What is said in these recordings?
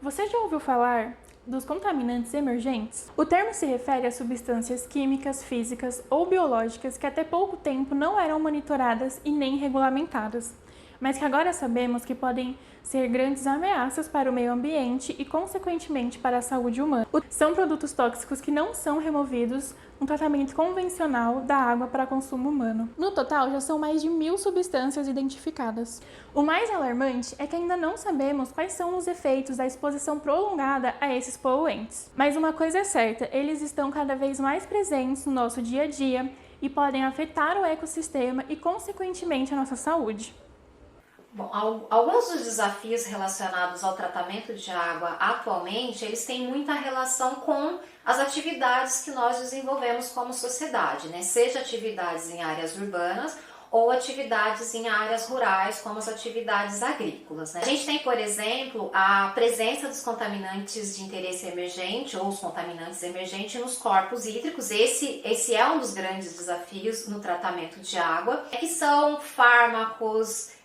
Você já ouviu falar dos contaminantes emergentes? O termo se refere a substâncias químicas, físicas ou biológicas que até pouco tempo não eram monitoradas e nem regulamentadas, mas que agora sabemos que podem ser grandes ameaças para o meio ambiente e, consequentemente, para a saúde humana. São produtos tóxicos que não são removidos no tratamento convencional da água para consumo humano. No total, já são mais de 1000 substâncias identificadas. O mais alarmante é que ainda não sabemos quais são os efeitos da exposição prolongada a esses poluentes. Mas uma coisa é certa, eles estão cada vez mais presentes no nosso dia a dia e podem afetar o ecossistema e, consequentemente, a nossa saúde. Bom, alguns dos desafios relacionados ao tratamento de água atualmente, eles têm muita relação com as atividades que nós desenvolvemos como sociedade, né? Seja atividades em áreas urbanas ou atividades em áreas rurais, como as atividades agrícolas, né? A gente tem, por exemplo, a presença dos contaminantes de interesse emergente ou os contaminantes emergentes nos corpos hídricos. Esse é um dos grandes desafios no tratamento de água, que são fármacos,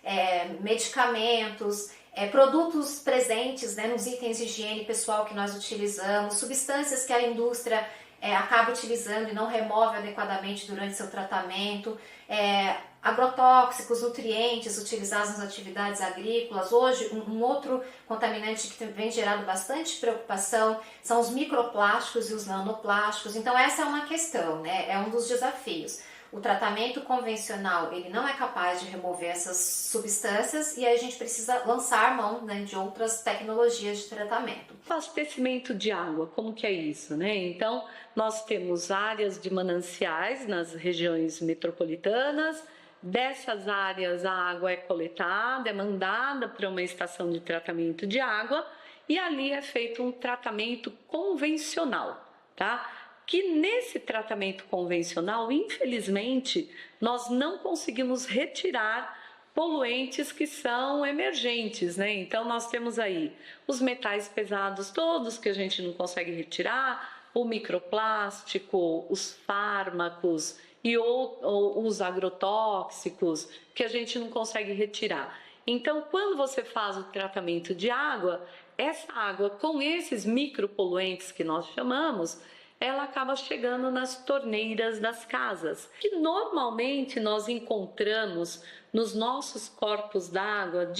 medicamentos, produtos presentes, né, nos itens de higiene pessoal que nós utilizamos, substâncias que a indústria acaba utilizando e não remove adequadamente durante seu tratamento, agrotóxicos, nutrientes utilizados nas atividades agrícolas. Hoje, um outro contaminante que vem gerando bastante preocupação são os microplásticos e os nanoplásticos. Então essa é uma questão, né? É um dos desafios. O tratamento convencional, ele não é capaz de remover essas substâncias e aí a gente precisa lançar mão, né, de outras tecnologias de tratamento. Abastecimento de água, como que é isso, né? Então, nós temos áreas de mananciais nas regiões metropolitanas. Dessas áreas, a água é coletada, é mandada para uma estação de tratamento de água e ali é feito um tratamento convencional, tá? Que nesse tratamento convencional, infelizmente, nós não conseguimos retirar poluentes que são emergentes, né? Então nós temos aí os metais pesados todos que a gente não consegue retirar, o microplástico, os fármacos e os agrotóxicos que a gente não consegue retirar. Então, quando você faz o tratamento de água, essa água com esses micropoluentes que nós chamamos, ela acaba chegando nas torneiras das casas, que normalmente nós encontramos nos nossos corpos d'água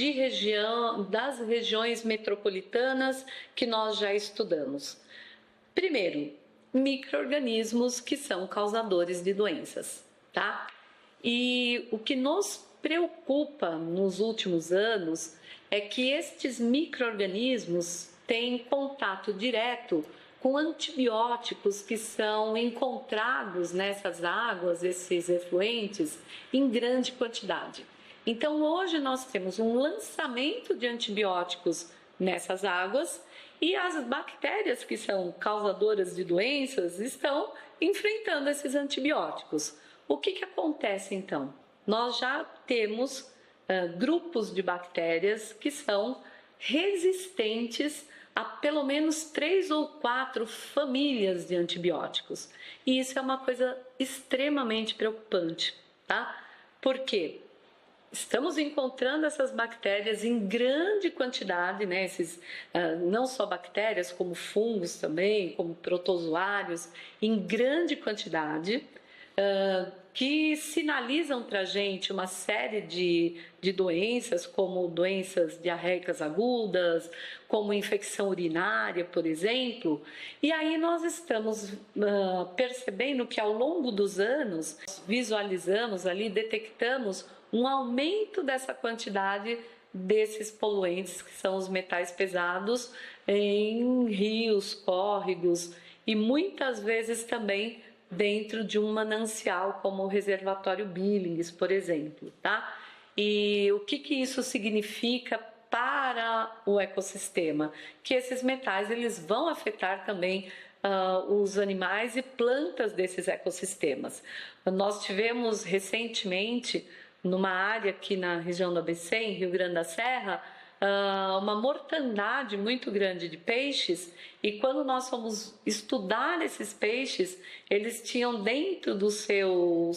das regiões metropolitanas que nós já estudamos. Primeiro, micro-organismos que são causadores de doenças, tá? E o que nos preocupa nos últimos anos é que estes micro-organismos têm contato direto com antibióticos que são encontrados nessas águas, esses efluentes, em grande quantidade. Então, hoje nós temos um lançamento de antibióticos nessas águas e as bactérias que são causadoras de doenças estão enfrentando esses antibióticos. O que acontece então? Nós já temos grupos de bactérias que são resistentes a pelo menos 3 ou 4 famílias de antibióticos. E isso é uma coisa extremamente preocupante, tá? Por quê? Estamos encontrando essas bactérias em grande quantidade, né? Não só bactérias, como fungos também, como protozoários, em grande quantidade, que sinalizam para a gente uma série de doenças, como doenças diarreicas agudas, como infecção urinária, por exemplo. E aí nós estamos percebendo que ao longo dos anos, visualizamos ali, detectamos um aumento dessa quantidade desses poluentes, que são os metais pesados, em rios, córregos e muitas vezes também dentro de um manancial como o reservatório Billings, por exemplo, tá? E o que isso significa para o ecossistema? Que esses metais eles vão afetar também os animais e plantas desses ecossistemas. Nós tivemos recentemente, numa área aqui na região do ABC, em Rio Grande da Serra, uma mortandade muito grande de peixes, e quando nós fomos estudar esses peixes, eles tinham dentro do seu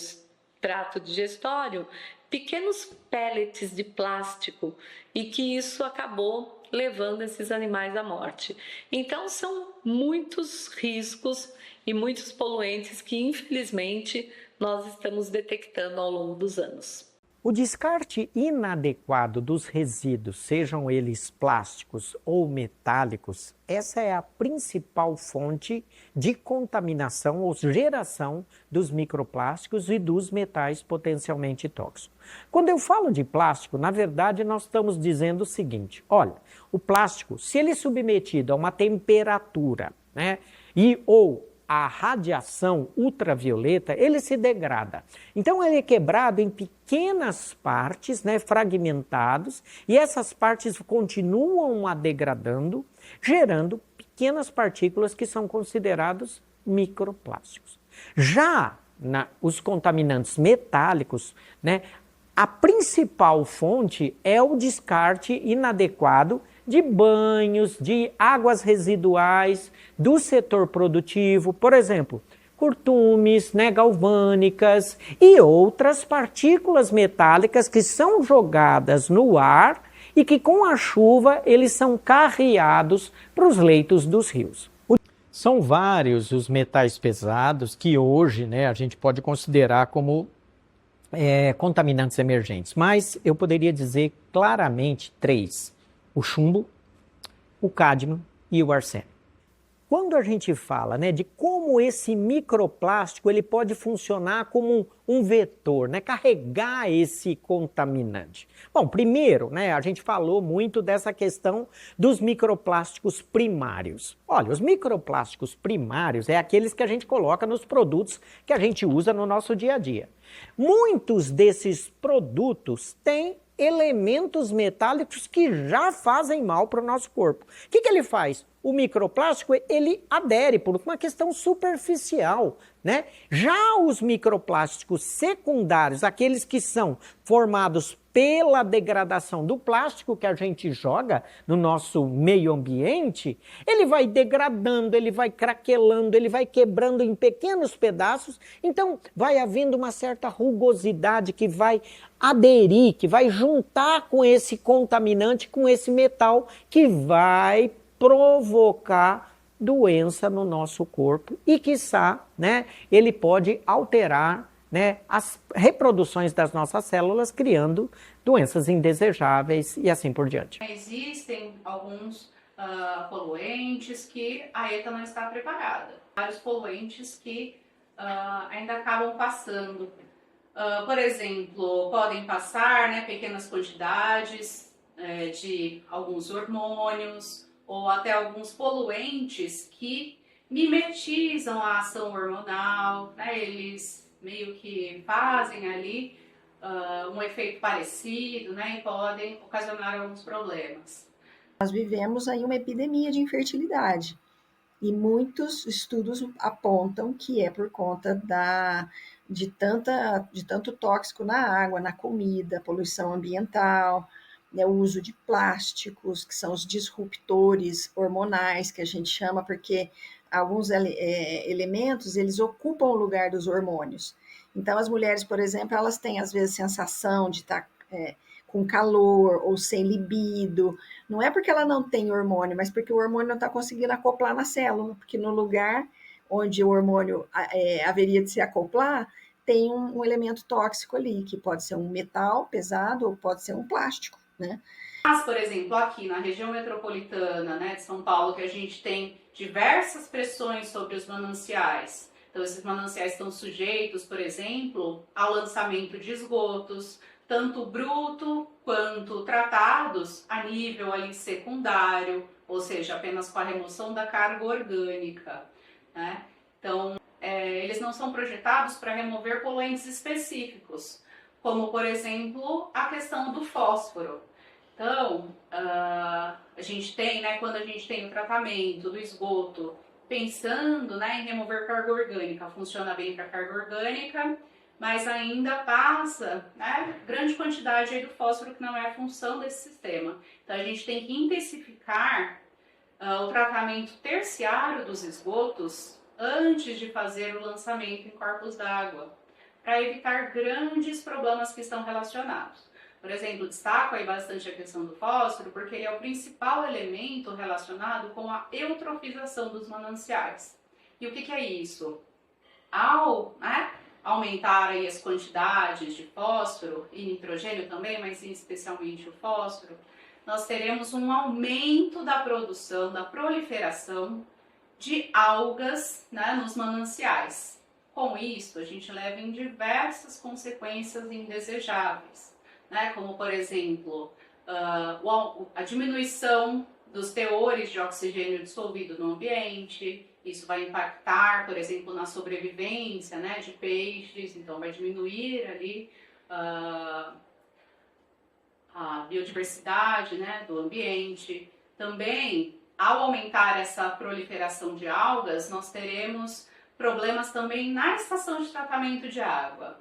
trato digestório pequenos pellets de plástico e que isso acabou levando esses animais à morte. Então são muitos riscos e muitos poluentes que infelizmente nós estamos detectando ao longo dos anos. O descarte inadequado dos resíduos, sejam eles plásticos ou metálicos, essa é a principal fonte de contaminação ou geração dos microplásticos e dos metais potencialmente tóxicos. Quando eu falo de plástico, na verdade nós estamos dizendo o seguinte, olha, o plástico, se ele é submetido a uma temperatura, né, ou a radiação ultravioleta, ele se degrada. Então ele é quebrado em pequenas partes, né, fragmentados, e essas partes continuam a degradando, gerando pequenas partículas que são considerados microplásticos. Já os contaminantes metálicos, né, a principal fonte é o descarte inadequado de banhos, de águas residuais do setor produtivo, por exemplo, curtumes, né, galvânicas e outras partículas metálicas que são jogadas no ar e que com a chuva eles são carreados para os leitos dos rios. São vários os metais pesados que hoje, né, a gente pode considerar como contaminantes emergentes, mas eu poderia dizer claramente 3. O chumbo, o cádmio e o arsênio. Quando a gente fala, né, de como esse microplástico ele pode funcionar como um vetor, né, carregar esse contaminante. Bom, primeiro, né, a gente falou muito dessa questão dos microplásticos primários. Olha, os microplásticos primários é aqueles que a gente coloca nos produtos que a gente usa no nosso dia a dia. Muitos desses produtos têm elementos metálicos que já fazem mal para o nosso corpo. O que ele faz? O microplástico, ele adere por uma questão superficial, né? Já os microplásticos secundários, aqueles que são formados pela degradação do plástico que a gente joga no nosso meio ambiente, ele vai degradando, ele vai craquelando, ele vai quebrando em pequenos pedaços, então vai havendo uma certa rugosidade que vai aderir, que vai juntar com esse contaminante, com esse metal, que vai provocar doença no nosso corpo e, quiçá, né, ele pode alterar, né, as reproduções das nossas células, criando doenças indesejáveis e assim por diante. Existem alguns poluentes que a ETA não está preparada. Vários poluentes que ainda acabam passando. Por exemplo, podem passar, né, pequenas quantidades de alguns hormônios ou até alguns poluentes que mimetizam a ação hormonal, né, eles meio que fazem ali um efeito parecido, né, e podem ocasionar alguns problemas. Nós vivemos aí uma epidemia de infertilidade e muitos estudos apontam que é por conta de tanto tóxico na água, na comida, poluição ambiental, né, o uso de plásticos, que são os disruptores hormonais, que a gente chama, porque alguns elementos, eles ocupam o lugar dos hormônios. Então, as mulheres, por exemplo, elas têm, às vezes, sensação de estar com calor ou sem libido. Não é porque ela não tem hormônio, mas porque o hormônio não está conseguindo acoplar na célula, porque no lugar onde o hormônio haveria de se acoplar, tem um elemento tóxico ali, que pode ser um metal pesado ou pode ser um plástico, né? Mas, por exemplo, aqui na região metropolitana, né, de São Paulo, que a gente tem diversas pressões sobre os mananciais. Então, esses mananciais estão sujeitos, por exemplo, ao lançamento de esgotos, tanto bruto quanto tratados a nível ali secundário, ou seja, apenas com a remoção da carga orgânica, né? Então, eles não são projetados para remover poluentes específicos, como, por exemplo, a questão do fósforo. Então, a gente tem, né, quando a gente tem o tratamento do esgoto, pensando, né, em remover carga orgânica, funciona bem para carga orgânica, mas ainda passa, né, grande quantidade aí do fósforo, que não é a função desse sistema. Então, a gente tem que intensificar o tratamento terciário dos esgotos antes de fazer o lançamento em corpos d'água, para evitar grandes problemas que estão relacionados. Por exemplo, destaco aí bastante a questão do fósforo, porque ele é o principal elemento relacionado com a eutrofização dos mananciais. E o que é isso? Ao aumentar aí as quantidades de fósforo e nitrogênio também, mas especialmente o fósforo, nós teremos um aumento da produção, da proliferação de algas, nos mananciais. Com isso, a gente leva em diversas consequências indesejáveis, como, por exemplo, a diminuição dos teores de oxigênio dissolvido no ambiente. Isso vai impactar, por exemplo, na sobrevivência de peixes, então vai diminuir ali a biodiversidade do ambiente. Também, ao aumentar essa proliferação de algas, nós teremos problemas também na estação de tratamento de água.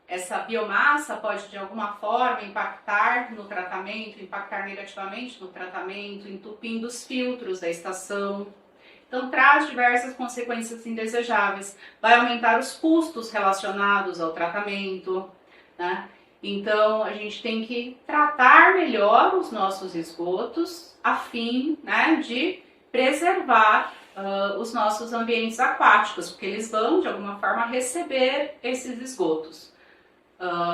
Essa biomassa pode, de alguma forma, impactar negativamente no tratamento, entupindo os filtros da estação. Então, traz diversas consequências indesejáveis. Vai aumentar os custos relacionados ao tratamento, Então, a gente tem que tratar melhor os nossos esgotos a fim de preservar os nossos ambientes aquáticos, porque eles vão, de alguma forma, receber esses esgotos.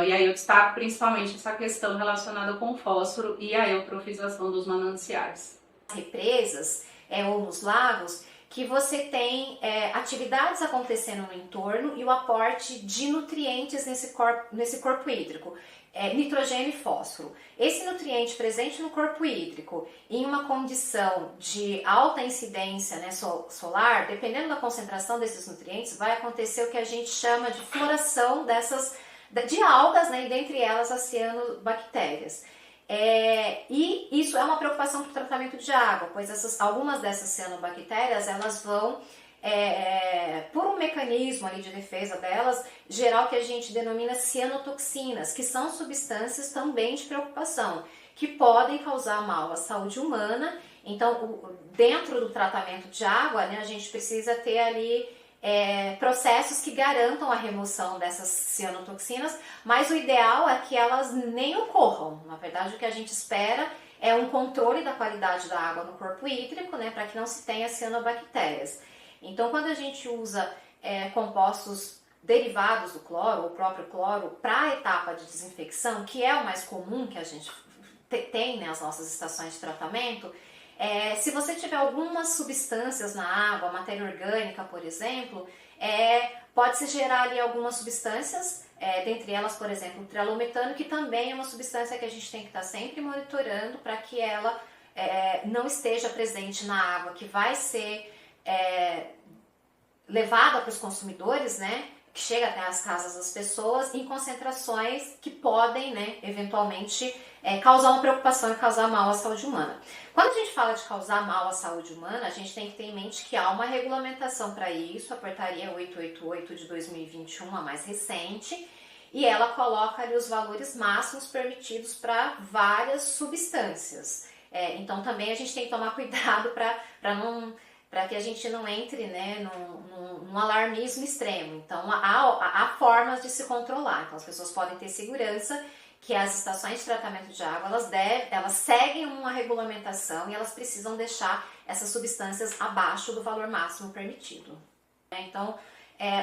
E aí eu destaco principalmente essa questão relacionada com o fósforo e a eutrofização dos mananciais. Represas ou nos lagos, que você tem atividades acontecendo no entorno e o aporte de nutrientes nesse corpo hídrico, nitrogênio e fósforo. Esse nutriente presente no corpo hídrico, em uma condição de alta incidência solar, dependendo da concentração desses nutrientes, vai acontecer o que a gente chama de floração de algas, e dentre elas as cianobactérias. E isso é uma preocupação para o tratamento de água, pois algumas dessas cianobactérias, elas vão, por um mecanismo ali de defesa delas, gerar o que a gente denomina cianotoxinas, que são substâncias também de preocupação, que podem causar mal à saúde humana. Então, dentro do tratamento de água, a gente precisa ter ali processos que garantam a remoção dessas cianotoxinas, mas o ideal é que elas nem ocorram. Na verdade, o que a gente espera é um controle da qualidade da água no corpo hídrico, para que não se tenha cianobactérias. Então, quando a gente usa compostos derivados do cloro, ou o próprio cloro, para a etapa de desinfecção, que é o mais comum que a gente tem nas nossas estações de tratamento, se você tiver algumas substâncias na água, matéria orgânica, por exemplo, pode-se gerar ali algumas substâncias, dentre elas, por exemplo, o trialometano, que também é uma substância que a gente tem que estar sempre monitorando para que ela não esteja presente na água, que vai ser levada para os consumidores, que chega até as casas das pessoas em concentrações que podem, eventualmente, causar uma preocupação e causar mal à saúde humana. Quando a gente fala de causar mal à saúde humana, a gente tem que ter em mente que há uma regulamentação para isso, a portaria 888 de 2021, a mais recente, e ela coloca ali os valores máximos permitidos para várias substâncias. Então também a gente tem que tomar cuidado para que a gente não entre num alarmismo extremo. Então há formas de se controlar. Então as pessoas podem ter segurança que as estações de tratamento de água elas seguem uma regulamentação e elas precisam deixar essas substâncias abaixo do valor máximo permitido. Então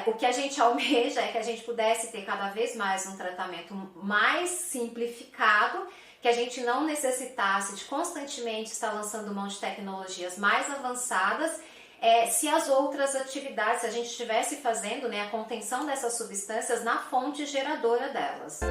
o que a gente almeja é que a gente pudesse ter cada vez mais um tratamento mais simplificado, que a gente não necessitasse de constantemente estar lançando mão de tecnologias mais avançadas, se as outras atividades, se a gente estivesse fazendo a contenção dessas substâncias na fonte geradora delas.